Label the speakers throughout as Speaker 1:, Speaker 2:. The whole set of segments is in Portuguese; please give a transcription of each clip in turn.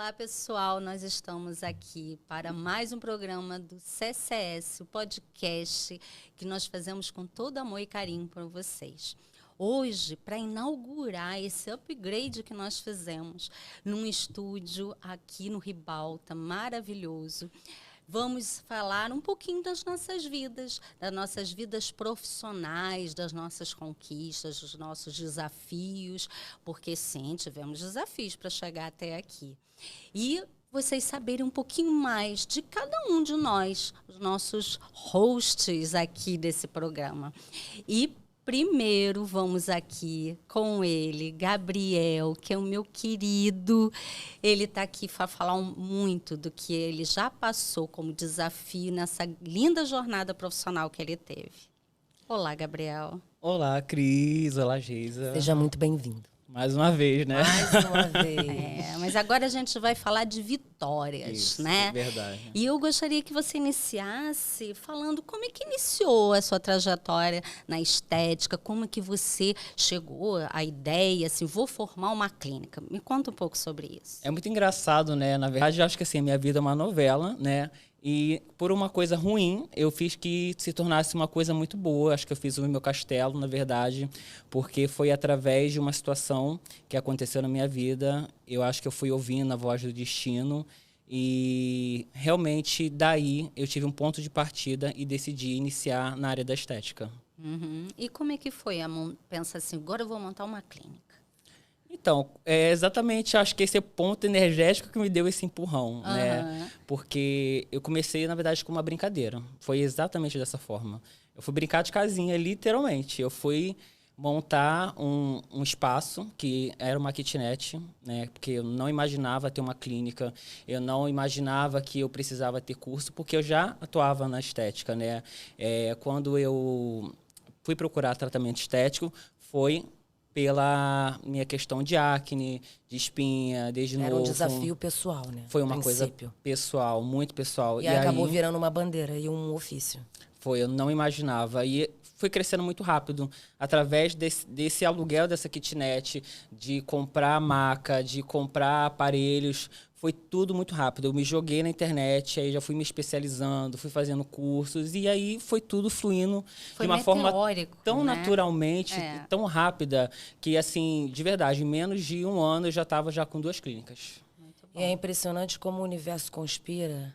Speaker 1: Olá, pessoal. Nós estamos aqui para mais um programa do CCS, o podcast que nós fazemos com todo amor e carinho para vocês. Hoje, para inaugurar esse upgrade que nós fizemos num estúdio aqui no Ribalta, maravilhoso, vamos falar um pouquinho das nossas vidas profissionais, das nossas conquistas, dos nossos desafios, porque sim, tivemos desafios para chegar até aqui. E vocês saberem um pouquinho mais de cada um de nós, os nossos hosts aqui desse programa. E primeiro vamos aqui com ele, Gabriel, que é o meu querido. Ele está aqui para falar muito do que ele já passou como desafio nessa linda jornada profissional que ele teve. Olá, Gabriel.
Speaker 2: Olá, Cris. Olá, Geisa.
Speaker 3: Seja muito bem-vindo.
Speaker 2: Mais uma vez, né?
Speaker 3: Mais uma vez.
Speaker 1: Mas agora a gente vai falar de vitórias,
Speaker 2: Isso,
Speaker 1: né?
Speaker 2: Verdade.
Speaker 1: E eu gostaria que você iniciasse falando como é que iniciou a sua trajetória na estética, como é que você chegou à ideia, assim, vou formar uma clínica. Me conta um pouco sobre isso.
Speaker 2: É muito engraçado, né? Na verdade, eu acho que assim, a minha vida é uma novela, né? E por uma coisa ruim, eu fiz que se tornasse uma coisa muito boa. Acho que eu fiz o meu castelo, na verdade, porque foi através de uma situação que aconteceu na minha vida. Eu acho que eu fui ouvindo a voz do destino e realmente daí eu tive um ponto de partida e decidi iniciar na área da estética.
Speaker 1: Uhum. E como é que foi? Pensa assim, agora eu vou montar uma clínica.
Speaker 2: Então, é exatamente, acho que esse é o ponto energético que me deu esse empurrão, né? Porque eu comecei, na verdade, com uma brincadeira. Foi exatamente dessa forma. Eu fui brincar de casinha, literalmente. Eu fui montar um espaço que era uma kitnet, né? Porque eu não imaginava ter uma clínica, eu não imaginava que eu precisava ter curso, porque eu já atuava na estética, né? Quando eu fui procurar tratamento estético, foi pela minha questão de acne, de espinha, desde novo.
Speaker 3: Era um desafio pessoal, né?
Speaker 2: Foi uma coisa pessoal, muito pessoal.
Speaker 3: E aí acabou virando uma bandeira e um ofício.
Speaker 2: Foi, eu não imaginava. E foi crescendo muito rápido. Através desse aluguel dessa kitnet, de comprar maca, de comprar aparelhos, foi tudo muito rápido. Eu me joguei na internet, aí já fui me especializando, fui fazendo cursos, e aí foi tudo fluindo de uma forma tão naturalmente, tão rápida, que, assim, de verdade, em menos de um ano eu já estava já com 2 clínicas.
Speaker 3: E é impressionante como o universo conspira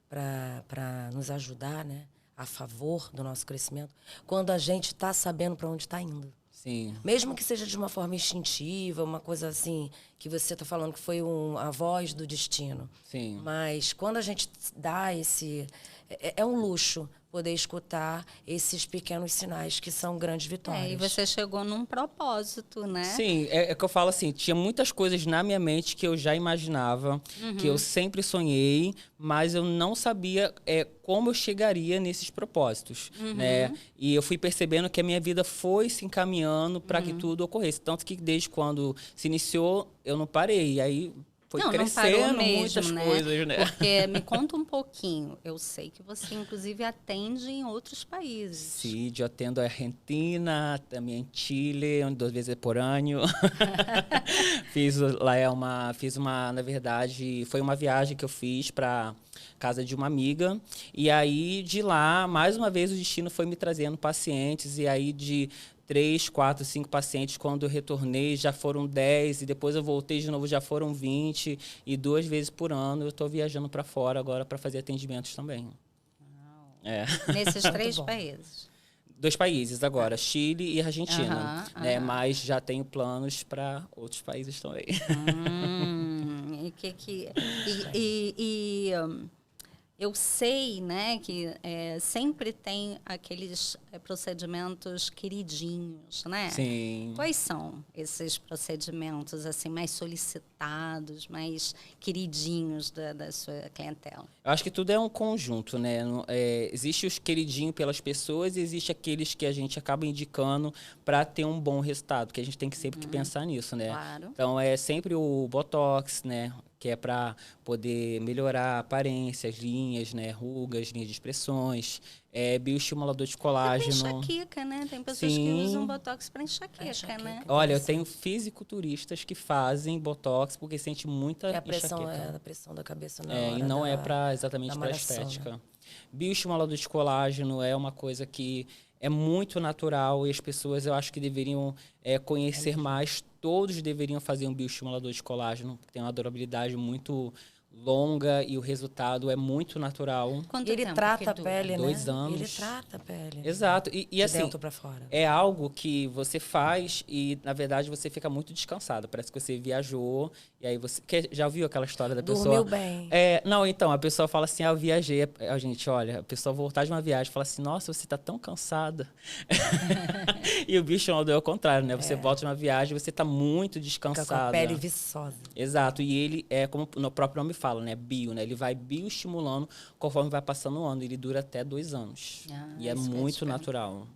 Speaker 3: para nos ajudar, né? A favor do nosso crescimento, quando a gente está sabendo para onde está indo.
Speaker 2: Sim.
Speaker 3: Mesmo que seja de uma forma instintiva, uma coisa assim, que você está falando que foi a voz do destino.
Speaker 2: Sim.
Speaker 3: Mas quando a gente dá esse... É um luxo poder escutar esses pequenos sinais que são grandes vitórias.
Speaker 1: E você chegou num propósito, né?
Speaker 2: Sim, é que eu falo assim, tinha muitas coisas na minha mente que eu já imaginava, que eu sempre sonhei, mas eu não sabia como eu chegaria nesses propósitos, né? E eu fui percebendo que a minha vida foi se encaminhando para que tudo ocorresse. Tanto que desde quando se iniciou, eu não parei. E aí foi crescendo muitas coisas, né?
Speaker 1: Porque me conta um pouquinho. Eu sei que você, inclusive, atende em outros países.
Speaker 2: Sim, eu atendo a Argentina, também em Chile, 2 vezes por ano. Na verdade, foi uma viagem que eu fiz para casa de uma amiga. E aí, de lá, mais uma vez, o destino foi me trazendo pacientes. E aí, de 3, 4, 5 pacientes, quando eu retornei, já foram 10, e depois eu voltei de novo, já foram 20, e 2 vezes por ano eu estou viajando para fora agora para fazer atendimentos também.
Speaker 1: Nesses 3 países?
Speaker 2: 2 países agora, Chile e Argentina, né? Mas já tenho planos para outros países também.
Speaker 1: Eu sei, né, que sempre tem aqueles procedimentos queridinhos, né?
Speaker 2: Sim.
Speaker 1: Quais são esses procedimentos assim mais solicitados, mais queridinhos da sua clientela?
Speaker 2: Eu acho que tudo é um conjunto, né? Existe os queridinhos pelas pessoas e existe aqueles que a gente acaba indicando para ter um bom resultado, que a gente tem que sempre que pensar nisso, né?
Speaker 1: Claro.
Speaker 2: Então, é sempre o Botox, né? que é para poder melhorar a aparência, as linhas, né, rugas, linhas de expressões, bioestimulador de colágeno.
Speaker 1: Tem enxaqueca, né? Tem pessoas que usam botox para enxaqueca, né?
Speaker 2: Olha, eu tenho fisiculturistas que fazem botox porque sente muita
Speaker 3: a pressão,
Speaker 2: enxaqueca.
Speaker 3: A pressão da cabeça na hora
Speaker 2: e não é para exatamente para
Speaker 3: malhação,
Speaker 2: estética.
Speaker 3: Né?
Speaker 2: Bioestimulador de colágeno é uma coisa que é muito natural e as pessoas, eu acho que deveriam conhecer mais. Todos deveriam fazer um bioestimulador de colágeno, que tem uma durabilidade muito longa e o resultado é muito natural.
Speaker 3: Ele trata a pele,
Speaker 2: 2
Speaker 3: né?
Speaker 2: anos.
Speaker 3: Ele trata a pele.
Speaker 2: Exato. E assim,
Speaker 3: dentro para fora.
Speaker 2: É algo que você faz e, na verdade, você fica muito descansado. Parece que você viajou e aí você... Já ouviu aquela história da pessoa...
Speaker 3: Dormiu bem.
Speaker 2: Não, então, a pessoa fala assim, eu viajei. A gente, olha, a pessoa voltar de uma viagem fala assim, nossa, você tá tão cansada. E o bicho é o contrário, né? Você volta de uma viagem, você tá muito descansada.
Speaker 3: Fica com a pele viçosa.
Speaker 2: Exato. E ele como o próprio nome fala, né? Bio, né? Ele vai bioestimulando conforme vai passando o ano. Ele dura até 2 anos. E é muito natural.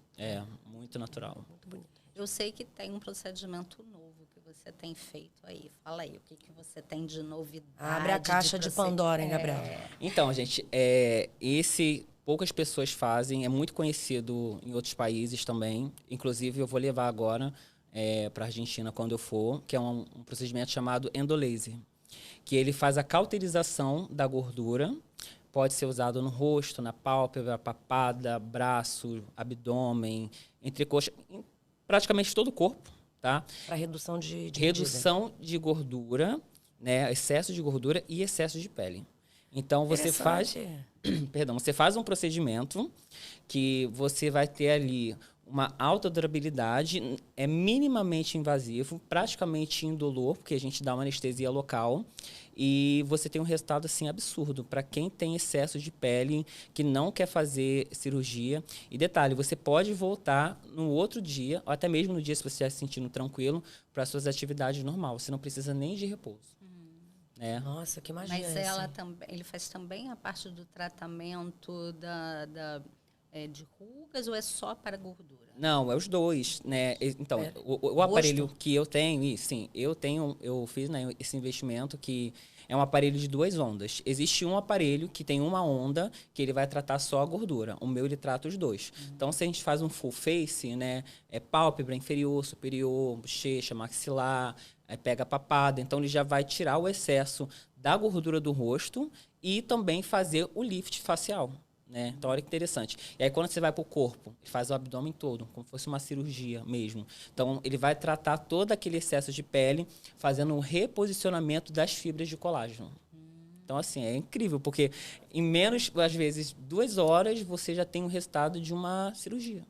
Speaker 2: Muito natural.
Speaker 3: Muito bonito.
Speaker 1: Eu sei que tem um procedimento novo que você tem feito aí. Fala aí, o que você tem de novidade?
Speaker 3: Abre a caixa de Pandora, hein, Gabriel?
Speaker 2: Então, gente, poucas pessoas fazem, é muito conhecido em outros países também. Inclusive, eu vou levar agora para a Argentina quando eu for, que é um procedimento chamado endolaser, que ele faz a cauterização da gordura. Pode ser usado no rosto, na pálpebra, papada, braço, abdômen, entrecoxa, em praticamente todo o corpo, tá?
Speaker 3: Para redução de
Speaker 2: redução de gordura, né? Excesso de gordura e excesso de pele. Então você faz um procedimento que você vai ter ali uma alta durabilidade, é minimamente invasivo, praticamente indolor, porque a gente dá uma anestesia local, e você tem um resultado assim absurdo para quem tem excesso de pele, que não quer fazer cirurgia. E detalhe, você pode voltar no outro dia, ou até mesmo no dia se você estiver se sentindo tranquilo, para suas atividades normais. Você não precisa nem de repouso.
Speaker 3: Nossa, que magia.
Speaker 1: Mas ele faz também a parte do tratamento de rugas ou é só para gordura?
Speaker 2: Não, é os dois, né? Então, o aparelho que eu tenho, sim, eu fiz, né, esse investimento que é um aparelho de 2 ondas. Existe um aparelho que tem uma onda que ele vai tratar só a gordura. O meu, ele trata os dois. Então, se a gente faz um full face, né, pálpebra inferior, superior, bochecha, maxilar, pega a papada. Então, ele já vai tirar o excesso da gordura do rosto e também fazer o lift facial. Né? Então, olha que interessante. E aí, quando você vai para o corpo, ele faz o abdômen todo, como se fosse uma cirurgia mesmo. Então, ele vai tratar todo aquele excesso de pele, fazendo um reposicionamento das fibras de colágeno. Então, assim, é incrível, porque em menos, às vezes, 2 horas, você já tem o resultado de uma cirurgia.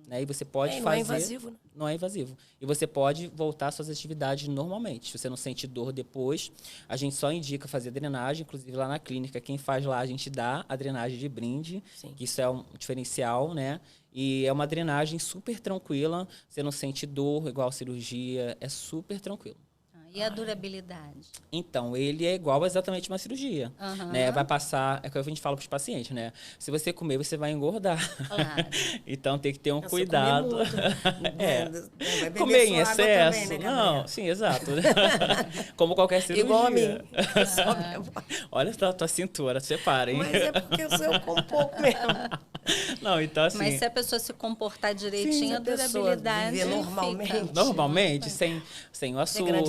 Speaker 2: Né? E você pode fazer... Não é
Speaker 3: invasivo, né?
Speaker 2: Não é invasivo. E você pode voltar às suas atividades normalmente. Se você não sente dor depois, a gente só indica fazer drenagem. Inclusive, lá na clínica, quem faz lá, a gente dá a drenagem de brinde. Sim. Que isso é um diferencial, né? E é uma drenagem super tranquila. Você não sente dor igual cirurgia. É super tranquilo.
Speaker 1: E a durabilidade?
Speaker 2: Então, ele é igual exatamente uma cirurgia. Né? Vai passar... É o que a gente fala para os pacientes, né? Se você comer, você vai engordar. Claro. Então, tem que ter um cuidado. Comer em excesso. Também, né, não, sim, exato. Como qualquer cirurgia.
Speaker 3: Igual a mim.
Speaker 2: Olha a tua cintura, separa, hein?
Speaker 3: Mas é porque eu como pouco mesmo.
Speaker 2: Não, então assim...
Speaker 1: Mas se a pessoa se comportar direitinho, a durabilidade
Speaker 3: viver normalmente.
Speaker 2: Normalmente, sem o açúcar,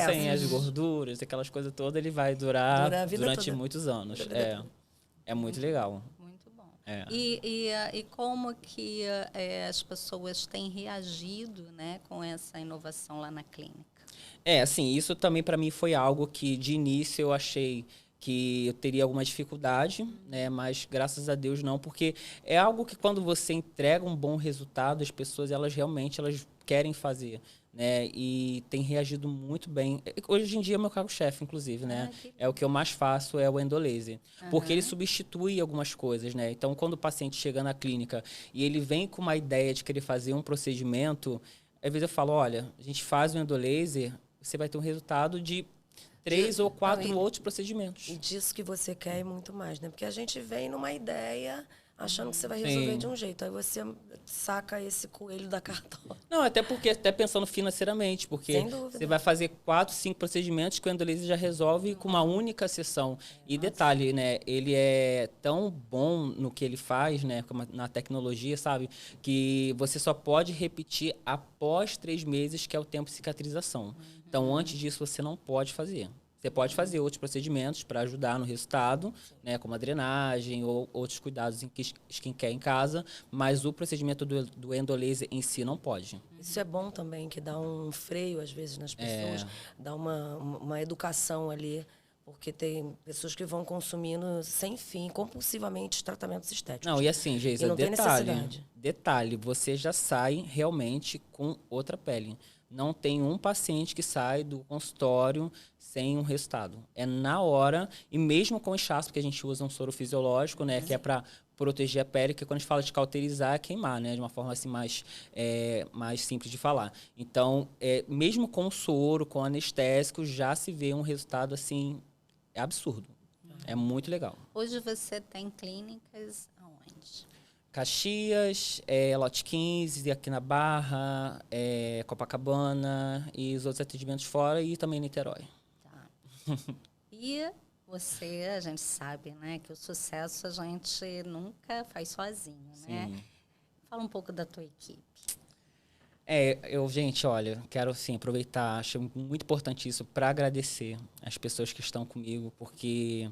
Speaker 2: sem as gorduras, aquelas coisas todas, ele vai durar durante muitos anos. É muito legal.
Speaker 1: Muito bom. E como que as pessoas têm reagido, né, com essa inovação lá na clínica?
Speaker 2: Assim, isso também para mim foi algo que de início eu achei que eu teria alguma dificuldade, né? Mas graças a Deus não, porque é algo que quando você entrega um bom resultado, as pessoas realmente querem fazer. Né, e tem reagido muito bem. Hoje em dia é meu cargo-chefe, inclusive, né? É o que eu mais faço, é o endolaser. Porque ele substitui algumas coisas, né? Então, quando o paciente chega na clínica e ele vem com uma ideia de querer fazer um procedimento, às vezes eu falo, olha, a gente faz o endolaser, você vai ter um resultado de 3 ou 4 outros procedimentos.
Speaker 3: E disso que você quer e muito mais, né? Porque a gente vem numa ideia... achando que você vai resolver de um jeito. Aí você saca esse coelho da cartola.
Speaker 2: Não, até porque, até pensando financeiramente, porque você vai fazer 4, 5 procedimentos que o endolaser já resolve com uma única sessão. E detalhe, né, ele é tão bom no que ele faz, né, como na tecnologia, sabe, que você só pode repetir após 3 meses, que é o tempo de cicatrização. Então, antes disso, você não pode fazer. Você pode fazer outros procedimentos para ajudar no resultado, né, como a drenagem ou outros cuidados em skincare em casa, mas o procedimento do endolaser em si não pode.
Speaker 3: Isso é bom também, que dá um freio, às vezes, nas pessoas, dá uma educação ali, porque tem pessoas que vão consumindo sem fim, compulsivamente, tratamentos estéticos.
Speaker 2: Não, e assim, Geisa, detalhe, você já sai realmente com outra pele. Não tem um paciente que sai do consultório sem um resultado. É na hora, e mesmo com inchaço, porque a gente usa um soro fisiológico, né, que é para proteger a pele, que quando a gente fala de cauterizar, é queimar, né, de uma forma assim mais simples de falar. Então, mesmo com o soro, com anestésico, já se vê um resultado assim absurdo. É muito legal.
Speaker 1: Hoje você tem clínicas aonde?
Speaker 2: Caxias, Lote 15, aqui na Barra, Copacabana e os outros atendimentos fora e também Niterói.
Speaker 1: Tá. E você, a gente sabe, né, que o sucesso a gente nunca faz sozinho, né?
Speaker 2: Sim.
Speaker 1: Fala um pouco da tua equipe.
Speaker 2: Gente, olha, quero sim aproveitar, acho muito importante isso para agradecer as pessoas que estão comigo, porque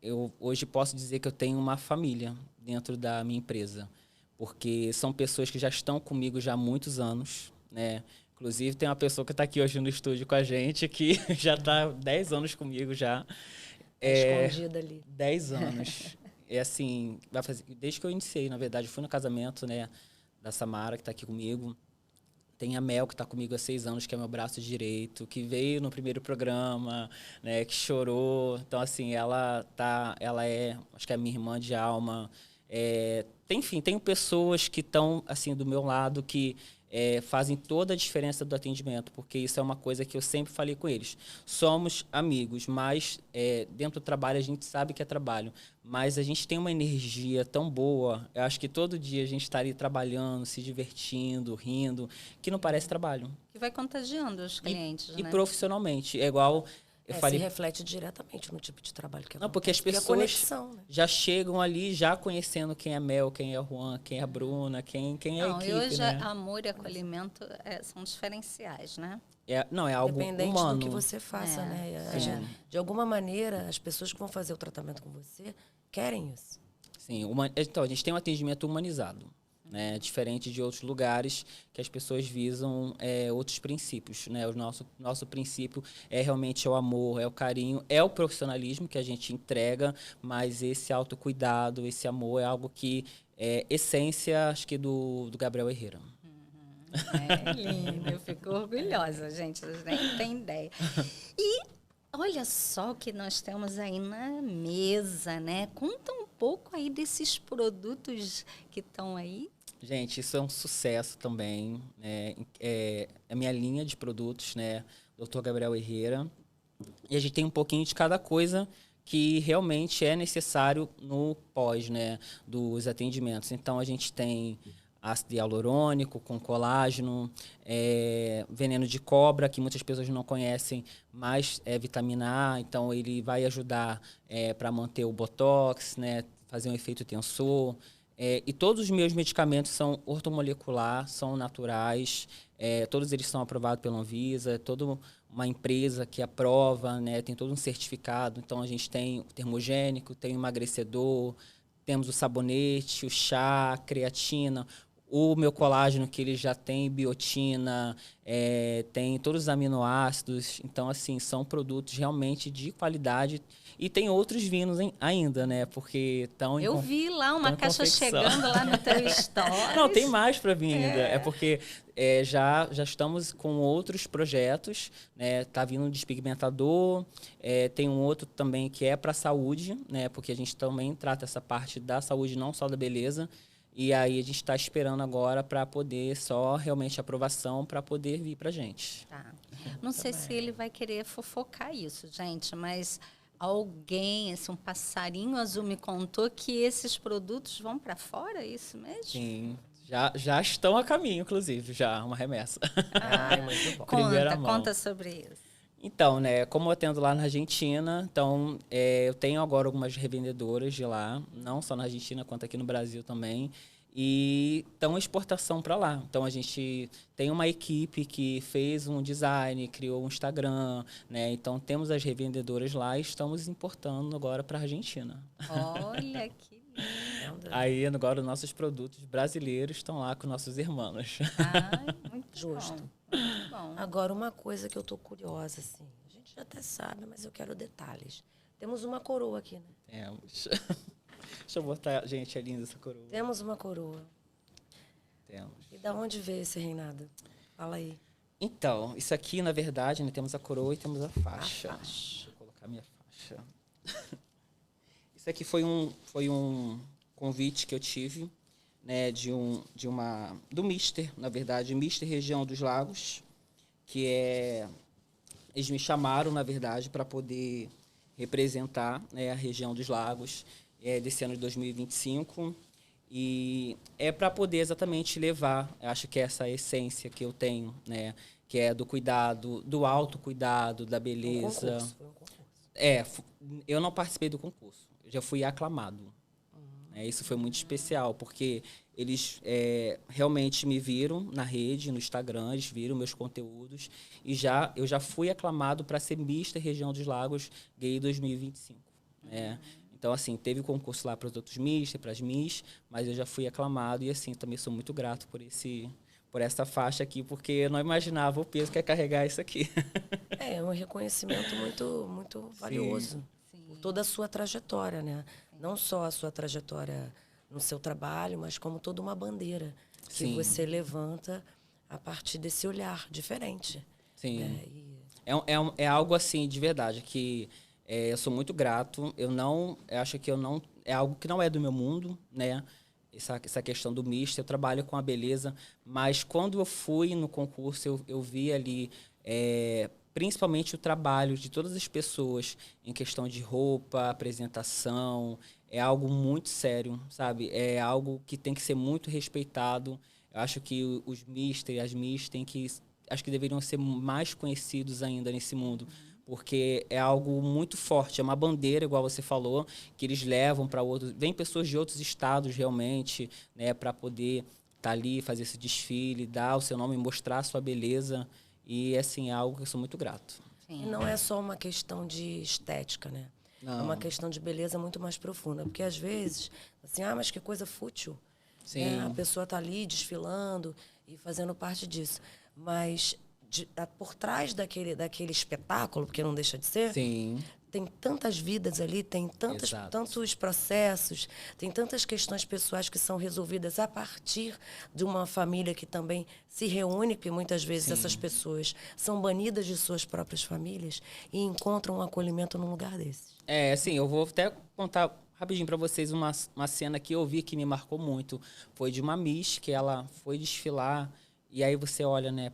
Speaker 2: eu hoje posso dizer que eu tenho uma família dentro da minha empresa, porque são pessoas que já estão comigo já há muitos anos, né? Inclusive, tem uma pessoa que está aqui hoje no estúdio com a gente, que já está 10 anos comigo já.
Speaker 3: Escondida ali.
Speaker 2: 10 anos. Assim, desde que eu iniciei, na verdade, eu fui no casamento, né, da Samara, que está aqui comigo. Tem a Mel, que está comigo há 6 anos, que é meu braço direito, que veio no primeiro programa, né, que chorou. Então, assim, ela é, acho que é minha irmã de alma. Enfim, tenho pessoas que estão, assim, do meu lado, que fazem toda a diferença do atendimento, porque isso é uma coisa que eu sempre falei com eles. Somos amigos, mas dentro do trabalho a gente sabe que é trabalho, mas a gente tem uma energia tão boa, eu acho que todo dia a gente está ali trabalhando, se divertindo, rindo, que não parece trabalho.
Speaker 1: Que vai contagiando os clientes, né?
Speaker 2: E profissionalmente, é igual...
Speaker 3: Se reflete diretamente no tipo de trabalho que
Speaker 2: Não, porque as pessoas
Speaker 3: conexão, né?
Speaker 2: já chegam ali já conhecendo quem é Mel, quem é o Juan, quem é a Bruna, quem é a equipe,
Speaker 1: e hoje
Speaker 2: né?
Speaker 1: amor e acolhimento são diferenciais, né?
Speaker 2: É algo
Speaker 3: Dependente
Speaker 2: humano.
Speaker 3: do que você faça, né? De alguma maneira, as pessoas que vão fazer o tratamento com você querem isso.
Speaker 2: Sim, então a gente tem um atendimento humanizado, né? Diferente de outros lugares que as pessoas visam outros princípios, né? O nosso princípio é realmente o amor, é o carinho, é o profissionalismo que a gente entrega, mas esse autocuidado, esse amor é algo que é essência, acho que do Gabriel Herrera.
Speaker 1: É lindo, eu fico orgulhosa, gente, vocês nem têm ideia. E olha só o que nós temos aí na mesa, né? Conta um pouco aí desses produtos que estão aí.
Speaker 2: Gente, isso é um sucesso também, né? É a minha linha de produtos, né? Dr. Gabriel Herrera. E a gente tem um pouquinho de cada coisa que realmente é necessário no pós, né? Dos atendimentos. Então, a gente tem ácido hialurônico com colágeno, veneno de cobra, que muitas pessoas não conhecem, mas é vitamina A, então ele vai ajudar para manter o botox, né, fazer um efeito tensor. E todos os meus medicamentos são ortomolecular, são naturais, todos eles são aprovados pela Anvisa, toda uma empresa que aprova, né, tem todo um certificado. Então, a gente tem o termogênico, tem o emagrecedor, temos o sabonete, o chá, a creatina, o meu colágeno, que ele já tem biotina, tem todos os aminoácidos. Então, assim, são produtos realmente de qualidade. E tem outros vindos ainda, né? Porque estão
Speaker 1: Eu vi lá uma caixa chegando lá no teu stories.
Speaker 2: Não, tem mais para vir ainda. É porque já estamos com outros projetos, né? Tá vindo um despigmentador, tem um outro também que é para saúde, né? Porque a gente também trata essa parte da saúde, não só da beleza. E aí a gente está esperando agora para poder só realmente aprovação para poder vir para a gente.
Speaker 1: Tá. Não sei se ele vai querer fofocar isso, gente, mas alguém, assim, um passarinho azul me contou que esses produtos vão para fora, é isso mesmo?
Speaker 2: Sim, já estão a caminho, inclusive, já, uma remessa.
Speaker 3: Ai, muito bom.
Speaker 1: Conta sobre isso.
Speaker 2: Então, né, como eu atendo lá na Argentina, então eu tenho agora algumas revendedoras de lá, não só na Argentina, quanto aqui no Brasil também, e estão exportação para lá. Então, a gente tem uma equipe que fez um design, criou um Instagram, né? Então, temos as revendedoras lá e estamos importando agora para a Argentina.
Speaker 1: Olha que lindo.
Speaker 2: Aí, agora, os nossos produtos brasileiros estão lá com nossos irmãos.
Speaker 1: Ai, muito
Speaker 3: Justo.
Speaker 1: bom. Muito bom.
Speaker 3: Agora, uma coisa que eu tô curiosa, assim, a gente já até sabe, mas eu quero detalhes. Temos uma coroa aqui, né?
Speaker 2: Temos. Deixa eu botar, gente, é linda essa coroa.
Speaker 3: Temos uma coroa.
Speaker 2: Temos.
Speaker 3: E da onde veio esse reinado? Fala aí.
Speaker 2: Então, isso aqui, na verdade, né, temos a coroa e temos a faixa. Deixa eu colocar minha faixa. Isso aqui foi um convite que eu tive, né, do Mister, na verdade, Mister Região dos Lagos, que eles me chamaram, na verdade, para poder representar, né, a região dos Lagos desse ano de 2025. E é para poder exatamente levar, acho que essa essência que eu tenho, né, que é do cuidado, do autocuidado, da beleza.
Speaker 3: Foi um concurso.
Speaker 2: Eu não participei do concurso, eu já fui aclamado. Isso foi muito especial, porque eles realmente me viram na rede, no Instagram, eles viram meus conteúdos, e eu já fui aclamado para ser Mister Região dos Lagos Gay 2025. Então, assim, teve concurso lá para os outros Mister, para as Miss, mas eu já fui aclamado, e assim, também sou muito grato por essa faixa aqui, porque eu não imaginava o peso que é carregar isso aqui.
Speaker 3: É um reconhecimento muito, muito valioso.
Speaker 1: Sim.
Speaker 3: Por toda a sua trajetória, né? Não só a sua trajetória no seu trabalho, mas como toda uma bandeira que
Speaker 2: Sim.
Speaker 3: você levanta a partir desse olhar diferente.
Speaker 2: Sim.
Speaker 3: Né?
Speaker 2: É algo assim, de verdade, que eu sou muito grato. Eu acho que é algo que não é do meu mundo, né? Essa questão do misto, eu trabalho com a beleza, mas quando eu fui no concurso, eu vi ali, principalmente o trabalho de todas as pessoas em questão de roupa, apresentação, é algo muito sério, sabe? É algo que tem que ser muito respeitado. Eu acho que os mister e as miss acho que deveriam ser mais conhecidos ainda nesse mundo, porque é algo muito forte, é uma bandeira, igual você falou, que eles levam para outros... Vem pessoas de outros estados, realmente, né, para poder estar ali, fazer esse desfile, dar o seu nome, mostrar a sua beleza. E, assim, é algo que eu sou muito grato.
Speaker 3: E não é só uma questão de estética, né?
Speaker 2: Não.
Speaker 3: É uma questão de beleza muito mais profunda. Porque, às vezes, assim, mas que coisa fútil.
Speaker 2: Sim.
Speaker 3: Né? A pessoa está ali desfilando e fazendo parte disso. Mas... por trás daquele espetáculo, porque não deixa de ser,
Speaker 2: Sim.
Speaker 3: Tem tantas vidas ali, tem tantos processos, tem tantas questões pessoais que são resolvidas a partir de uma família que também se reúne, porque muitas vezes
Speaker 2: Sim.
Speaker 3: essas pessoas são banidas de suas próprias famílias e encontram um acolhimento num lugar desses.
Speaker 2: Assim, eu vou até contar rapidinho para vocês uma cena que eu vi que me marcou muito. Foi de uma Miss que ela foi desfilar e aí você olha, né,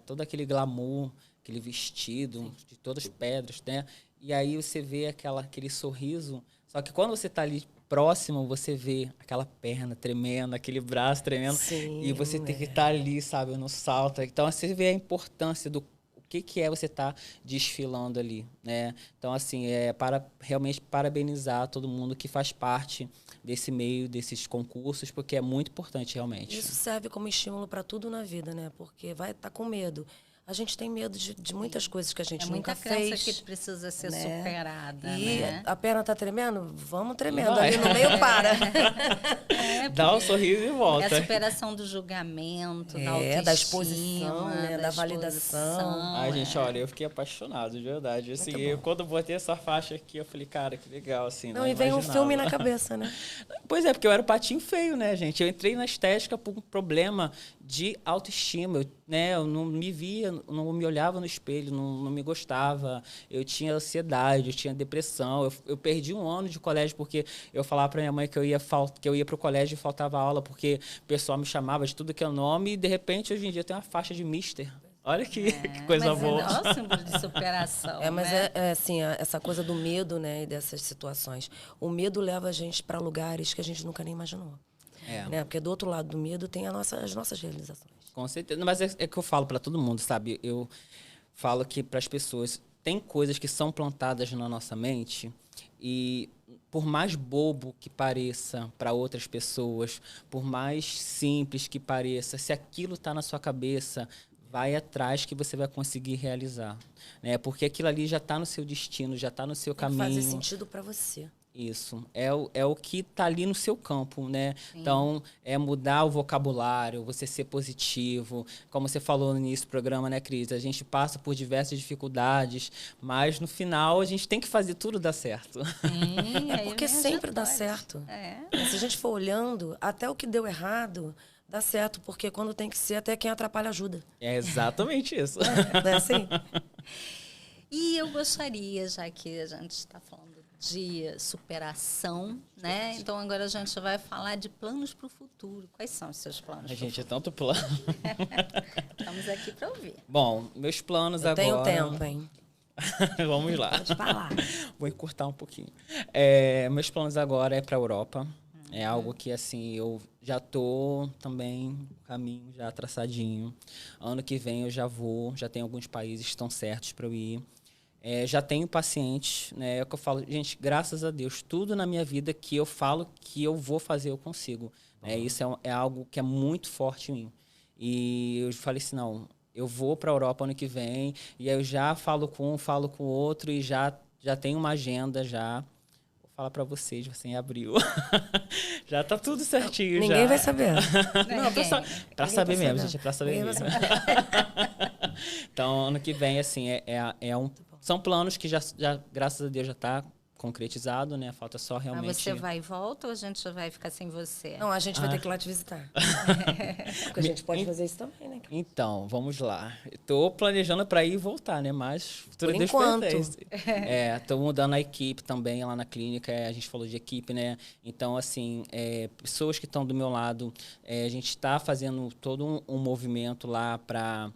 Speaker 2: todo aquele glamour, aquele vestido de todas as pedras, né? E aí você vê aquele sorriso. Só que quando você está ali próximo, você vê aquela perna tremendo, aquele braço tremendo.
Speaker 3: Sim,
Speaker 2: e você tem que estar ali, sabe, no salto. Então, você vê a importância do que é você estar desfilando ali, né? Então, assim, para realmente parabenizar todo mundo que faz parte desse meio, desses concursos, porque é muito importante, realmente.
Speaker 3: Isso serve como estímulo para tudo na vida, né? Porque vai estar com medo. A gente tem medo de muitas coisas que a gente nunca fez.
Speaker 1: Muita crença que precisa ser superada,
Speaker 3: e
Speaker 1: né?
Speaker 3: a perna tá tremendo? Vamos tremendo. Ali no meio para.
Speaker 2: Dá um sorriso e volta.
Speaker 1: É a superação do julgamento, da autoestima,
Speaker 3: da exposição, né? Da validação.
Speaker 2: Ai, gente, olha, eu fiquei apaixonado, de verdade. Assim, quando eu botei essa faixa aqui, eu falei, cara, que legal, assim.
Speaker 3: Não, e vem um filme na cabeça, né?
Speaker 2: Pois é, porque eu era o patinho feio, né, gente? Eu entrei na estética por um problema de autoestima, eu não me via, não me olhava no espelho, não me gostava, eu tinha ansiedade, eu tinha depressão, eu perdi um ano de colégio porque eu falava para minha mãe que eu ia para o colégio e faltava aula porque o pessoal me chamava de tudo que é nome e, de repente, hoje em dia tem uma faixa de mister. Olha que coisa boa.
Speaker 1: É um símbolo de superação,
Speaker 3: mas
Speaker 1: né?
Speaker 3: assim, essa coisa do medo, né, e dessas situações. O medo leva a gente para lugares que a gente nunca nem imaginou. Né? Porque do outro lado do medo tem as nossas realizações.
Speaker 2: Com certeza. Mas é que eu falo para todo mundo, sabe? Eu falo que para as pessoas, tem coisas que são plantadas na nossa mente e por mais bobo que pareça para outras pessoas, por mais simples que pareça, se aquilo está na sua cabeça, vai atrás que você vai conseguir realizar, né? Porque aquilo ali já está no seu destino, já está no seu caminho.
Speaker 3: Fazer sentido para você.
Speaker 2: Isso, é o que está ali no seu campo, né?
Speaker 1: Sim.
Speaker 2: Então, é mudar o vocabulário, você ser positivo. Como você falou no início do programa, né, Cris? A gente passa por diversas dificuldades, mas no final a gente tem que fazer tudo dar certo.
Speaker 1: Sim,
Speaker 3: porque sempre dá certo. Se a gente for olhando, até o que deu errado dá certo, porque quando tem que ser, até quem atrapalha ajuda.
Speaker 2: É exatamente isso.
Speaker 3: Não é assim?
Speaker 1: E eu gostaria, já que a gente está falando de superação, né? Então agora a gente vai falar de planos para o futuro. Quais são os seus planos?
Speaker 2: Gente, é tanto plano.
Speaker 1: Estamos aqui para ouvir.
Speaker 2: Bom, meus planos
Speaker 3: eu
Speaker 2: agora...
Speaker 3: tenho tempo, hein?
Speaker 2: Vamos lá.
Speaker 3: Pode falar.
Speaker 2: Vou encurtar um pouquinho. Meus planos agora é para a Europa. É algo que, assim, eu já tô também caminho já traçadinho. Ano que vem eu já vou, já tem alguns países que estão certos para eu ir. Já tenho pacientes, né? É o que eu falo, gente, graças a Deus, tudo na minha vida que eu falo que eu vou fazer, eu consigo. Isso é algo que é muito forte em mim. E eu falei assim, não, eu vou para a Europa ano que vem, e aí eu já falo com um, falo com o outro, e já tenho uma agenda já. Vou falar para vocês, vai ser em abril. Já tá tudo certinho.
Speaker 3: Ninguém vai saber.
Speaker 2: Não, para saber mesmo, gente, é para saber
Speaker 3: Ninguém
Speaker 2: mesmo.
Speaker 3: vai saber.
Speaker 2: Então, ano que vem, assim, são planos que já, graças a Deus, já está concretizado, né? Falta só realmente...
Speaker 1: Mas você vai e volta ou a gente vai ficar sem você?
Speaker 3: Não, a gente vai ter que ir lá te visitar. Porque a gente pode fazer isso também, né?
Speaker 2: Então, vamos lá. Estou planejando para ir e voltar, né? Mas tudo Deus pertence. Estou mudando a equipe também lá na clínica. A gente falou de equipe, né? Então, assim, pessoas que estão do meu lado, a gente está fazendo todo um movimento lá para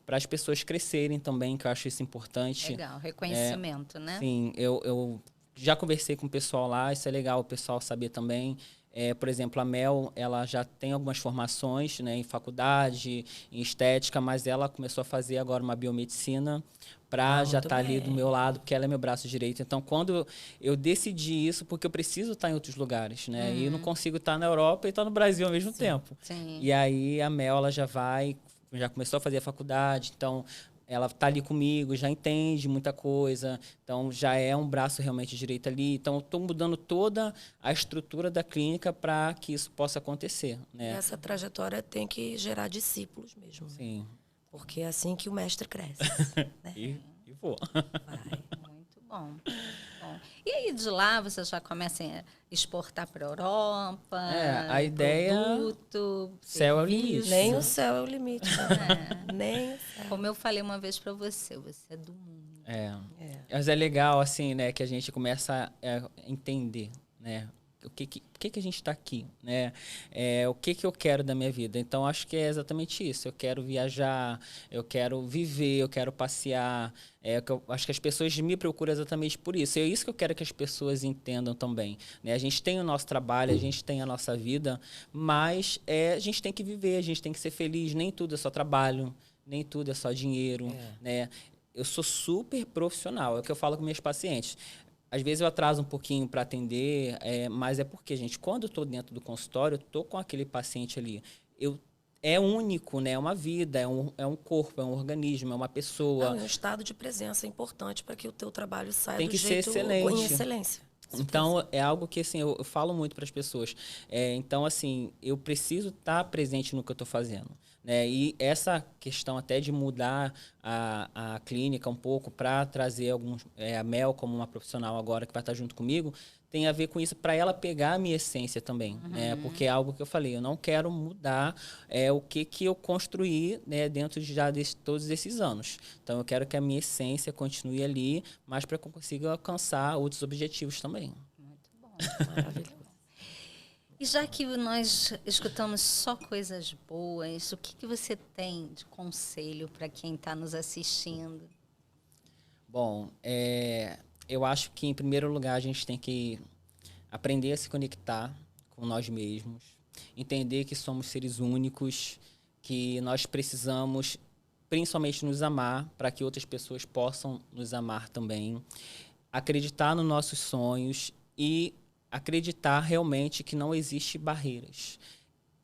Speaker 2: as pessoas crescerem também, que eu acho isso importante.
Speaker 1: Legal, reconhecimento, né?
Speaker 2: Sim, eu já conversei com o pessoal lá, isso é legal o pessoal saber também. Por exemplo, a Mel, ela já tem algumas formações, né, em faculdade, em estética, mas ela começou a fazer agora uma biomedicina para já estar ali do meu lado, porque ela é meu braço direito. Então, quando eu decidi isso, porque eu preciso estar em outros lugares, né? E eu não consigo estar na Europa e estar no Brasil ao mesmo tempo.
Speaker 1: Sim.
Speaker 2: E aí a Mel, ela já começou a fazer a faculdade, então... Ela está ali comigo, já entende muita coisa, então já é um braço realmente direito ali. Então, estou mudando toda a estrutura da clínica para que isso possa acontecer. Né?
Speaker 3: E essa trajetória tem que gerar discípulos mesmo.
Speaker 2: Sim.
Speaker 3: Porque é assim que o mestre cresce. Né?
Speaker 2: E vou.
Speaker 1: Vai. Muito bom. E aí, de lá, você já começa a exportar para a Europa?
Speaker 2: A ideia...
Speaker 1: Produto,
Speaker 2: céu é o limite.
Speaker 3: Nem o céu é o limite. Nem o céu.
Speaker 1: Como eu falei uma vez para você é do mundo.
Speaker 2: Mas é legal, assim, né, que a gente começa a entender, né? Por que a gente está aqui, né? O que eu quero da minha vida. Então, acho que é exatamente isso. Eu quero viajar, eu quero viver, eu quero passear. Eu acho que as pessoas me procuram exatamente por isso. É isso que eu quero que as pessoas entendam também. Né? A gente tem o nosso trabalho, a gente tem a nossa vida, mas a gente tem que viver, a gente tem que ser feliz. Nem tudo é só trabalho, nem tudo é só dinheiro, né? Eu sou super profissional, é o que eu falo com minhas pacientes. Às vezes eu atraso um pouquinho para atender, mas é porque, gente, quando eu estou dentro do consultório, eu estou com aquele paciente ali. É único, né? É uma vida, é um corpo, é um organismo, é uma pessoa.
Speaker 3: Não, um estado de presença é importante para que o teu trabalho saia
Speaker 2: Tem
Speaker 3: do
Speaker 2: que
Speaker 3: jeito
Speaker 2: ser excelente.
Speaker 3: Com excelência.
Speaker 2: Então, é algo que, assim, eu falo muito para as pessoas. Então, assim, eu preciso estar presente no que eu estou fazendo. Né? E essa questão até de mudar a clínica um pouco para trazer a Mel como uma profissional agora que vai estar junto comigo, tem a ver com isso, para ela pegar a minha essência também. Né? Porque é algo que eu falei, eu não quero mudar o que eu construí, né, dentro de todos esses anos. Então, eu quero que a minha essência continue ali, mas para que eu consiga alcançar outros objetivos também.
Speaker 1: Muito bom.
Speaker 3: Maravilhoso.
Speaker 1: E já que nós escutamos só coisas boas, o que você tem de conselho para quem está nos assistindo?
Speaker 2: Bom, eu acho que, em primeiro lugar, a gente tem que aprender a se conectar com nós mesmos, entender que somos seres únicos, que nós precisamos, principalmente, nos amar para que outras pessoas possam nos amar também, acreditar nos nossos sonhos e acreditar realmente que não existe barreiras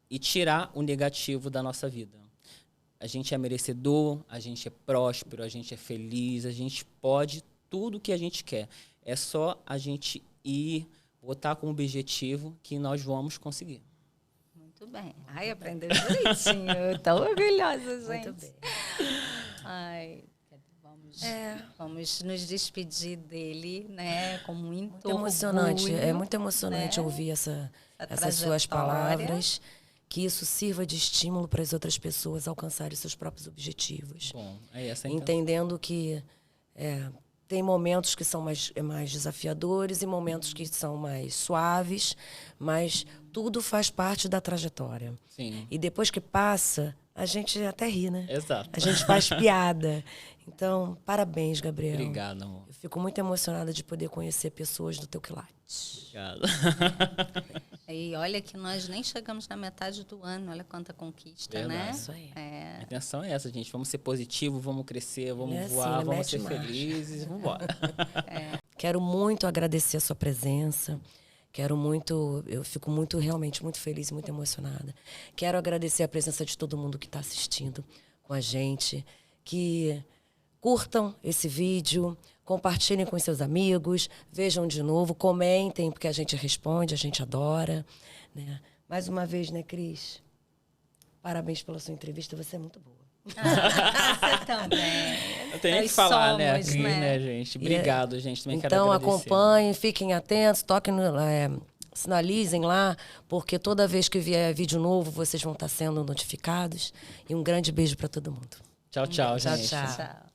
Speaker 2: e tirar o negativo da nossa vida. A gente é merecedor, a gente é próspero, a gente é feliz, a gente pode tudo o que a gente quer. É só a gente ir, botar como objetivo que nós vamos conseguir.
Speaker 1: Muito bem. Ai, aprendeu direitinho. Estou orgulhosa, gente.
Speaker 3: Muito bem.
Speaker 1: Ai, vamos nos despedir dele, né? Com muito
Speaker 3: emocionante.
Speaker 1: orgulho,
Speaker 3: É muito emocionante,
Speaker 1: né?
Speaker 3: ouvir essas suas palavras. Que isso sirva de estímulo para as outras pessoas alcançarem seus próprios objetivos.
Speaker 2: Bom, é essa a
Speaker 3: entendendo que tem momentos que são mais desafiadores e momentos que são mais suaves, mas tudo faz parte da trajetória.
Speaker 2: Sim.
Speaker 3: E depois que passa, a gente até ri, né?
Speaker 2: Exato.
Speaker 3: A gente faz piada. Então, parabéns, Gabriel.
Speaker 2: Obrigado, amor.
Speaker 3: Eu fico muito emocionada de poder conhecer pessoas do teu quilate.
Speaker 2: Obrigado.
Speaker 1: E olha que nós nem chegamos na metade do ano, olha quanta conquista,
Speaker 2: Verdade.
Speaker 1: né?
Speaker 3: Isso aí.
Speaker 2: A intenção é essa, gente. Vamos ser positivos, vamos crescer, vamos voar,
Speaker 3: assim,
Speaker 2: vamos ser
Speaker 3: mete marcha.
Speaker 2: felizes, vamos embora.
Speaker 3: Quero muito agradecer a sua presença. Eu fico realmente muito feliz e muito emocionada. Quero agradecer a presença de todo mundo que está assistindo com a gente, que curtam esse vídeo, compartilhem com seus amigos, vejam de novo, comentem, porque a gente responde, a gente adora. Né? Mais uma vez, né, Cris? Parabéns pela sua entrevista, você é muito boa.
Speaker 1: Você também.
Speaker 2: Eu tenho nem que falar, né, aqui, né, gente? Obrigado, gente. Também quero
Speaker 3: Então,
Speaker 2: agradecer.
Speaker 3: acompanhem, fiquem atentos, toquem, sinalizem lá, porque toda vez que vier vídeo novo, vocês vão estar sendo notificados. E um grande beijo para todo mundo.
Speaker 2: Tchau, tchau, gente.
Speaker 3: Tchau.
Speaker 1: Tchau.